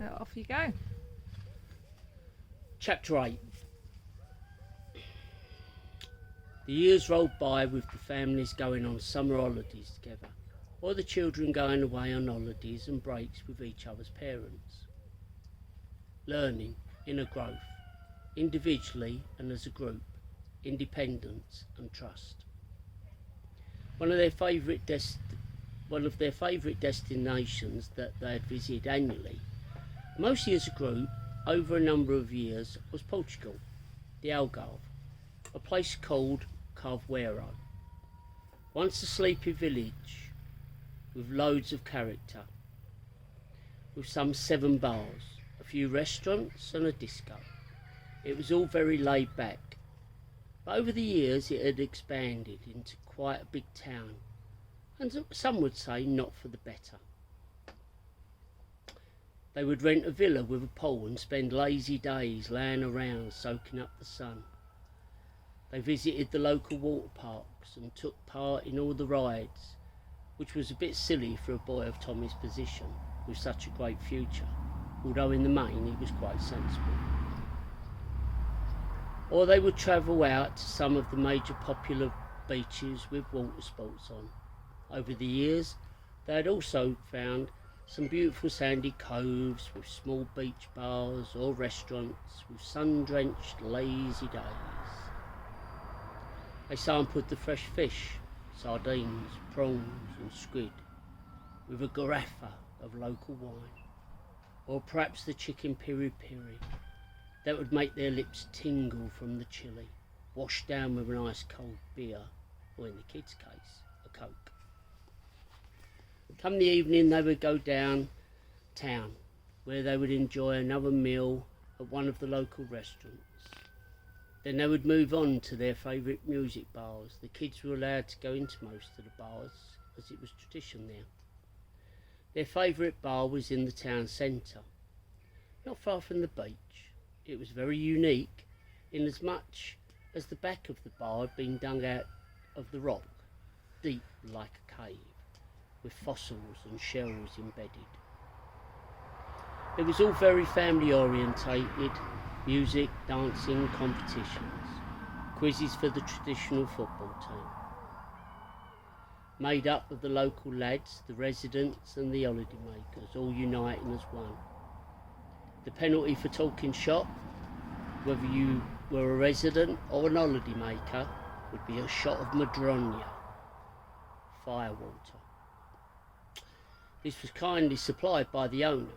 Off you go. Chapter 8. The years rolled by with the families going on summer holidays together, or the children going away on holidays and breaks with each other's parents. Learning, inner growth, individually and as a group, independence and trust. One of their favourite destinations that they had visited annually, mostly as a group, over a number of years, was Portugal, the Algarve, a place called Carvoeiro, once a sleepy village with loads of character, with some 7 bars, a few restaurants and a disco. It was all very laid back, but over the years it had expanded into quite a big town, and some would say not for the better. They would rent a villa with a pool and spend lazy days laying around soaking up the sun. They visited the local water parks and took part in all the rides, which was a bit silly for a boy of Tommy's position with such a great future, although in the main he was quite sensible. Or they would travel out to some of the major popular beaches with water sports on. Over the years they had also found some beautiful sandy coves with small beach bars or restaurants with sun-drenched lazy days. They sampled the fresh fish, sardines, prawns and squid, with a garrafa of local wine, or perhaps the chicken piri-piri that would make their lips tingle from the chili, washed down with an ice cold beer, or in the kids' case, a Coke. Come the evening they would go downtown, where they would enjoy another meal at one of the local restaurants. Then they would move on to their favourite music bars. The kids were allowed to go into most of the bars, as it was tradition there. Their favourite bar was in the town centre, not far from the beach. It was very unique, in as much as the back of the bar had been dug out of the rock, deep like a cave, with fossils and shells embedded. It was all very family orientated, music, dancing, competitions, quizzes for the traditional football team. Made up of the local lads, the residents and the holiday makers, all uniting as one. The penalty for talking shop, whether you were a resident or an holiday maker, would be a shot of Madronia, firewater. This was kindly supplied by the owner,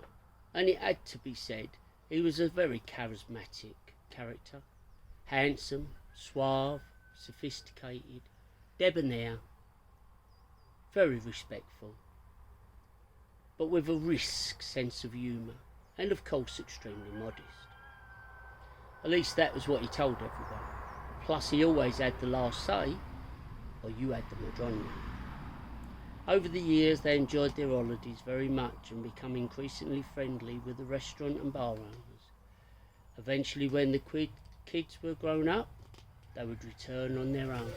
and it had to be said he was a very charismatic character, handsome, suave, sophisticated, debonair, very respectful, but with a risk sense of humour, and of course extremely modest. At least that was what he told everyone. Plus he always had the last say, or you had the Madronia. Over the years they enjoyed their holidays very much and become increasingly friendly with the restaurant and bar owners. Eventually when the kids were grown up, they would return on their own.